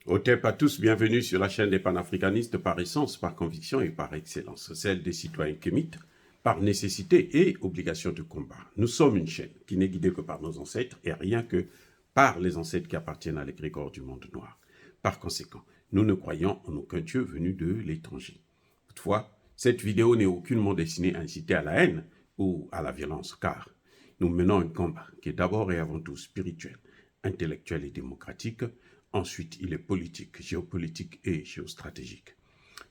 Otep à tous, bienvenue sur la chaîne des panafricanistes par essence, par conviction et par excellence, celle des citoyens kémites, par nécessité et obligation de combat. Nous sommes une chaîne qui n'est guidée que par nos ancêtres et rien que par les ancêtres qui appartiennent à l'égrégore du monde noir. Par conséquent, nous ne croyons en aucun Dieu venu de l'étranger. Toutefois, cette vidéo n'est aucunement destinée à inciter à la haine ou à la violence, car nous menons un combat qui est d'abord et avant tout spirituel, intellectuel et démocratique. Ensuite, il est politique, géopolitique et géostratégique.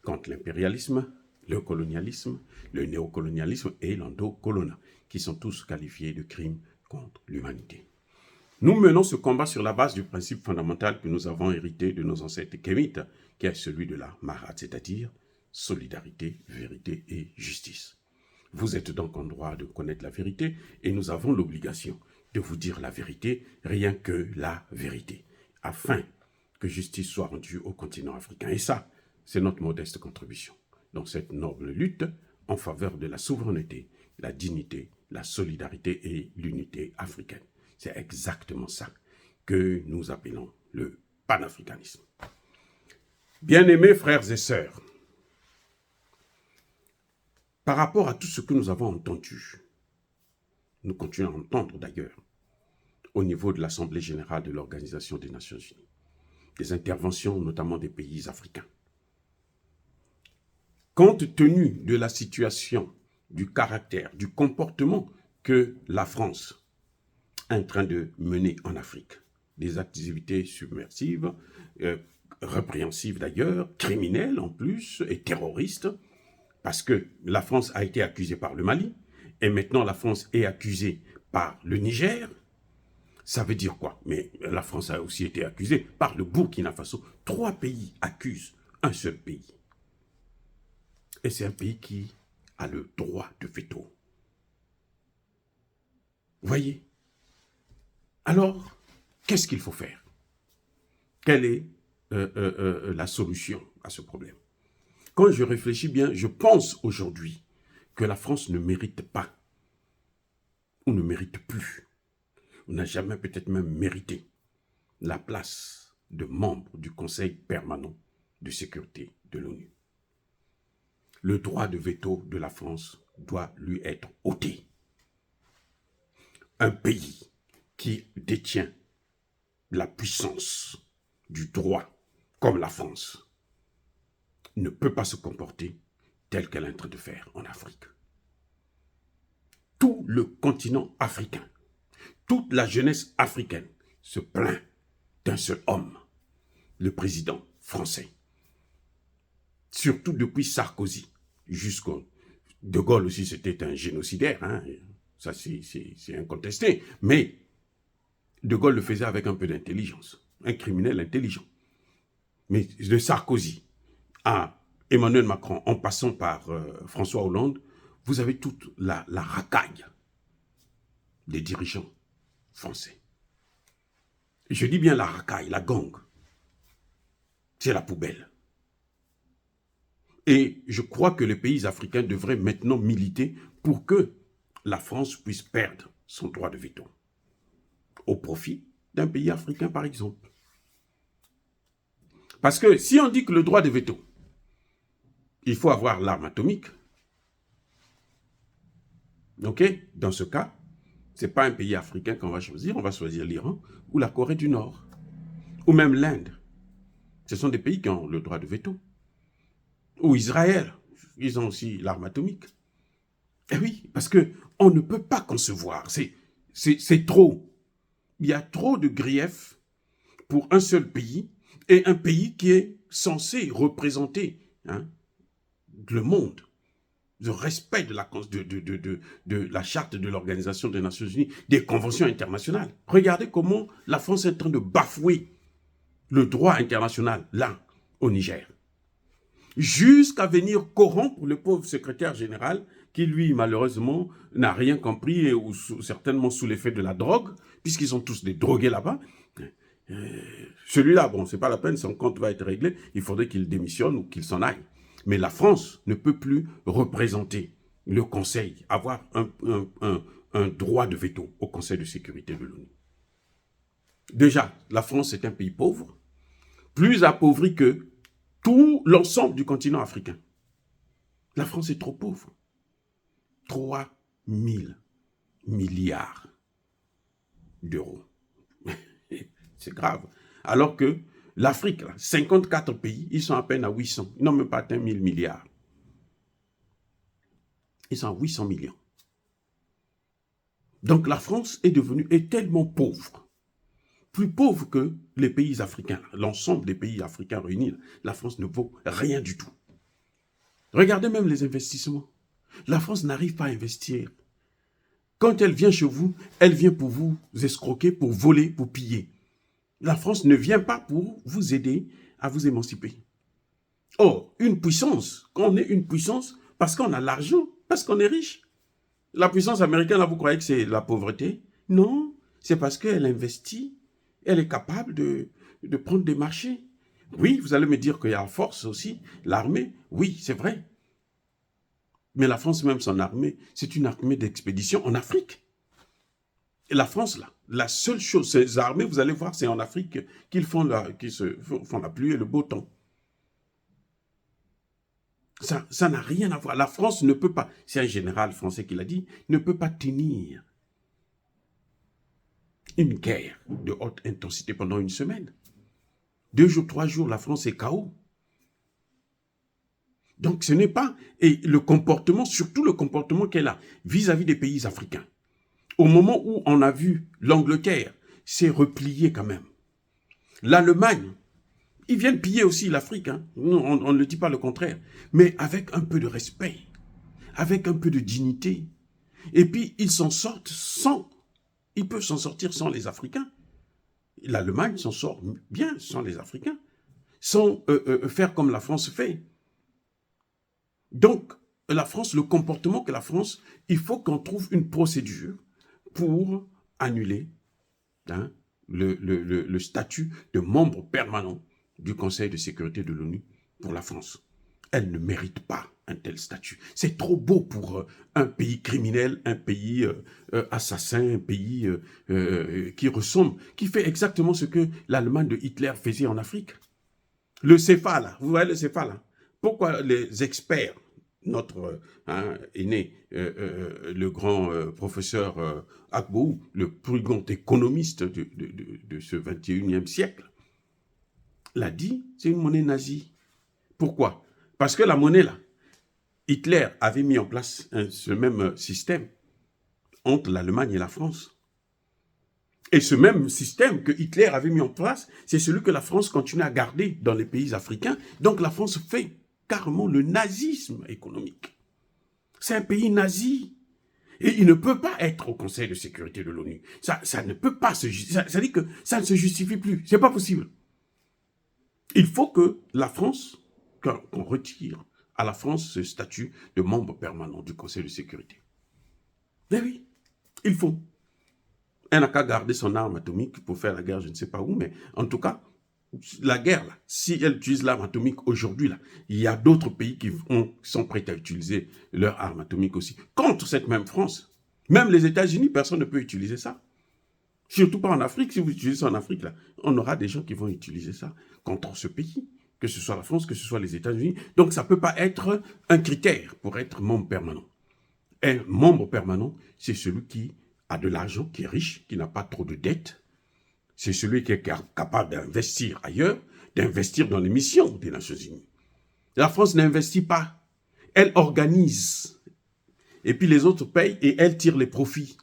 Contre l'impérialisme, le colonialisme, le néocolonialisme et l'endocolonat, qui sont tous qualifiés de crimes contre l'humanité. Nous menons ce combat sur la base du principe fondamental que nous avons hérité de nos ancêtres kémites, qui est celui de la Marat, c'est-à-dire solidarité, vérité et justice. Vous êtes donc en droit de connaître la vérité et nous avons l'obligation de vous dire la vérité, rien que la vérité, afin que justice soit rendue au continent africain. Et ça, c'est notre modeste contribution dans cette noble lutte en faveur de la souveraineté, la dignité, la solidarité et l'unité africaine. C'est exactement ça que nous appelons le panafricanisme. Bien-aimés frères et sœurs, par rapport à tout ce que nous avons entendu, nous continuons à entendre d'ailleurs, au niveau de l'Assemblée générale de l'Organisation des Nations Unies, des interventions notamment des pays africains. Compte tenu de la situation, du caractère, du comportement que la France est en train de mener en Afrique, des activités submersives, répréhensibles d'ailleurs, criminelles en plus et terroristes, parce que la France a été accusée par le Mali, et maintenant la France est accusée par le Niger. Ça veut dire quoi? Mais la France a aussi été accusée par le Burkina Faso. 3 pays accusent un seul pays. Et c'est un pays qui a le droit de veto. Vous voyez? Alors, qu'est-ce qu'il faut faire? Quelle est la solution à ce problème? Quand je réfléchis bien, je pense aujourd'hui que la France ne mérite pas, ou ne mérite plus, ou n'a jamais peut-être même mérité la place de membre du Conseil permanent de sécurité de l'ONU. Le droit de veto de la France doit lui être ôté. Un pays qui détient la puissance du droit, comme la France, ne peut pas se comporter tel qu'elle est en train de faire en Afrique. Tout le continent africain, toute la jeunesse africaine se plaint d'un seul homme, le président français. Surtout depuis Sarkozy jusqu'au De Gaulle aussi, c'était un génocidaire, hein, ça c'est incontesté, mais De Gaulle le faisait avec un peu d'intelligence, un criminel intelligent. Mais de Sarkozy à Emmanuel Macron, en passant par François Hollande, vous avez toute la racaille des dirigeants français. Et je dis bien la racaille, la gang. C'est la poubelle. Et je crois que les pays africains devraient maintenant militer pour que la France puisse perdre son droit de veto au profit d'un pays africain, par exemple. Parce que si on dit que le droit de veto, il faut avoir l'arme atomique, ok? Dans ce cas, ce n'est pas un pays africain qu'on va choisir, on va choisir l'Iran ou la Corée du Nord, ou même l'Inde. Ce sont des pays qui ont le droit de veto. Ou Israël, ils ont aussi l'arme atomique. Eh oui, parce qu'on ne peut pas concevoir, c'est trop. Il y a trop de griefs pour un seul pays, et un pays qui est censé représenter le monde, le respect de la charte de l'Organisation des Nations Unies, des conventions internationales. Regardez comment la France est en train de bafouer le droit international, là, au Niger. Jusqu'à venir corrompre le pauvre secrétaire général qui, lui, malheureusement, n'a rien compris, ou certainement sous l'effet de la drogue, puisqu'ils sont tous des drogués là-bas. Celui-là, bon, c'est pas la peine, son compte va être réglé, il faudrait qu'il démissionne ou qu'il s'en aille. Mais la France ne peut plus représenter le Conseil, avoir un droit de veto au Conseil de sécurité de l'ONU. Déjà, la France est un pays pauvre. plus appauvrie que tout l'ensemble du continent africain. La France est trop pauvre. 3 000 milliards d'euros. C'est grave. Alors que l'Afrique, 54 pays, ils sont à peine à 800. Ils n'ont même pas atteint 1000 milliards. Ils sont à 800 millions. Donc la France est tellement pauvre, plus pauvre que les pays africains, l'ensemble des pays africains réunis. La France ne vaut rien du tout. Regardez même les investissements. La France n'arrive pas à investir. Quand elle vient chez vous, elle vient pour vous escroquer, pour voler, pour piller. La France ne vient pas pour vous aider à vous émanciper. Or, une puissance, quand on est une puissance, parce qu'on a l'argent, parce qu'on est riche. La puissance américaine, là, vous croyez que c'est la pauvreté? Non, c'est parce qu'elle investit, elle est capable de prendre des marchés. Oui, vous allez me dire qu'il y a la force aussi, l'armée, oui, c'est vrai. Mais la France, même son armée, c'est une armée d'expédition en Afrique. Et la France, là, la seule chose, ces armées, vous allez voir, c'est en Afrique qu'ils font la pluie et le beau temps. Ça n'a rien à voir. La France ne peut pas, c'est un général français qui l'a dit, ne peut pas tenir une guerre de haute intensité pendant une semaine. 2 jours, 3 jours, la France est KO. Donc ce n'est pas, et le comportement, surtout le comportement qu'elle a vis-à-vis des pays africains. Au moment où on a vu l'Angleterre s'est repliée quand même. L'Allemagne, ils viennent piller aussi l'Afrique, hein. On ne dit pas le contraire, mais avec un peu de respect, avec un peu de dignité. Et puis ils s'en sortent ils peuvent s'en sortir sans les Africains. L'Allemagne s'en sort bien sans les Africains, sans faire comme la France fait. Donc, la France, le comportement que la France, il faut qu'on trouve une procédure pour annuler le statut de membre permanent du Conseil de sécurité de l'ONU pour la France. Elle ne mérite pas un tel statut. C'est trop beau pour un pays criminel, un pays assassin, un pays qui fait exactement ce que l'Allemagne de Hitler faisait en Afrique. Le CFA, là, vous voyez le CFA, là, pourquoi les experts, notre aîné, le grand professeur Gbagbo, le plus grand économiste de ce 21e siècle, l'a dit, c'est une monnaie nazie. Pourquoi? Parce que la monnaie, là, Hitler avait mis en place ce même système entre l'Allemagne et la France. Et ce même système que Hitler avait mis en place, c'est celui que la France continue à garder dans les pays africains. Donc la France fait carrément le nazisme économique. C'est un pays nazi. Et il ne peut pas être au Conseil de sécurité de l'ONU. Ça ne peut pas se justifier. Ça dit que ça ne se justifie plus. C'est pas possible. Il faut que la France, qu'on retire à la France ce statut de membre permanent du Conseil de sécurité. Mais oui, il faut. Elle n'a qu'à garder son arme atomique pour faire la guerre, je ne sais pas où, mais en tout cas, la guerre, là, si elle utilise l'arme atomique aujourd'hui, là, il y a d'autres pays qui sont prêts à utiliser leur arme atomique aussi. Contre cette même France, même les États-Unis, personne ne peut utiliser ça. Surtout pas en Afrique. Si vous utilisez ça en Afrique, là, on aura des gens qui vont utiliser ça contre ce pays. Que ce soit la France, que ce soit les États-Unis. Donc ça ne peut pas être un critère pour être membre permanent. Un membre permanent, c'est celui qui a de l'argent, qui est riche, qui n'a pas trop de dettes. C'est celui qui est capable d'investir ailleurs, d'investir dans les missions des Nations Unies. La France n'investit pas. Elle organise. Et puis les autres payent et elle tire les profits.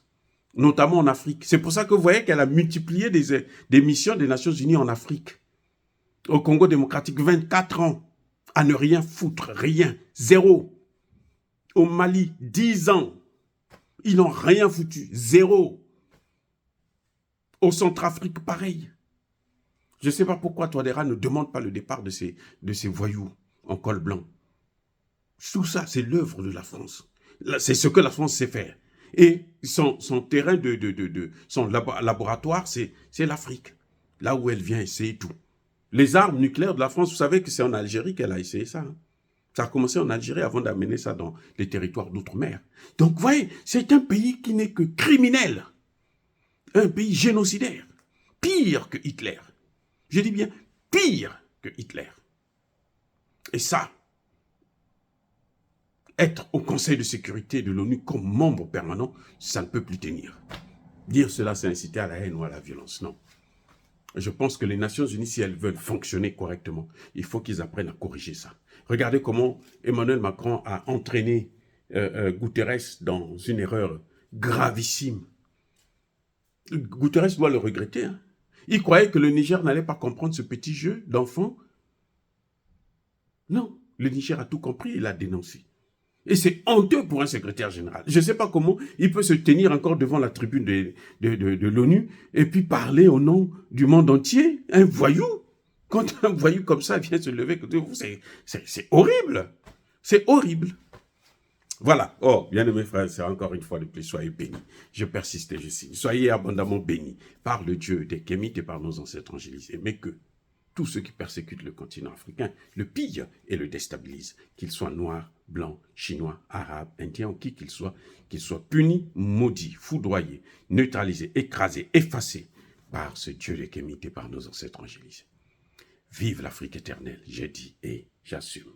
Notamment en Afrique. C'est pour ça que vous voyez qu'elle a multiplié des missions des Nations Unies en Afrique. Au Congo démocratique, 24 ans, à ne rien foutre, rien, zéro. Au Mali, 10 ans, ils n'ont rien foutu, zéro. Au Centrafrique, pareil. Je ne sais pas pourquoi Touadéra ne demande pas le départ de ces voyous en col blanc. Tout ça, c'est l'œuvre de la France. C'est ce que la France sait faire. Et son terrain son laboratoire, c'est l'Afrique. Là où elle vient essayer tout. Les armes nucléaires de la France, vous savez que c'est en Algérie qu'elle a essayé ça. Hein. Ça a commencé en Algérie avant d'amener ça dans les territoires d'outre-mer. Donc, vous voyez, c'est un pays qui n'est que criminel. Un pays génocidaire. Pire que Hitler. Je dis bien pire que Hitler. Et ça, être au Conseil de sécurité de l'ONU comme membre permanent, ça ne peut plus tenir. Dire cela, c'est inciter à la haine ou à la violence, non. Je pense que les Nations Unies, si elles veulent fonctionner correctement, il faut qu'ils apprennent à corriger ça. Regardez comment Emmanuel Macron a entraîné Guterres dans une erreur gravissime. Guterres doit le regretter. Hein. Il croyait que le Niger n'allait pas comprendre ce petit jeu d'enfant. Non, le Niger a tout compris, il a dénoncé. Et c'est honteux pour un secrétaire général. Je ne sais pas comment il peut se tenir encore devant la tribune de l'ONU et puis parler au nom du monde entier. Un voyou. Quand un voyou comme ça vient se lever, c'est horrible. C'est horrible. Voilà. Oh, bien-aimés frères, c'est encore une fois de plus, soyez bénis. Je persiste et je signe. Soyez abondamment bénis par le Dieu des Kémites et par nos ancêtres angélisés. Mais que tous ceux qui persécutent le continent africain le pillent et le déstabilisent, qu'ils soient noirs, blancs, chinois, arabes, indiens ou qui qu'ils soient punis, maudits, foudroyés, neutralisés, écrasés, effacés par ce Dieu des Kémites et par nos ancêtres angélisés. Vive l'Afrique éternelle, j'ai dit et j'assume.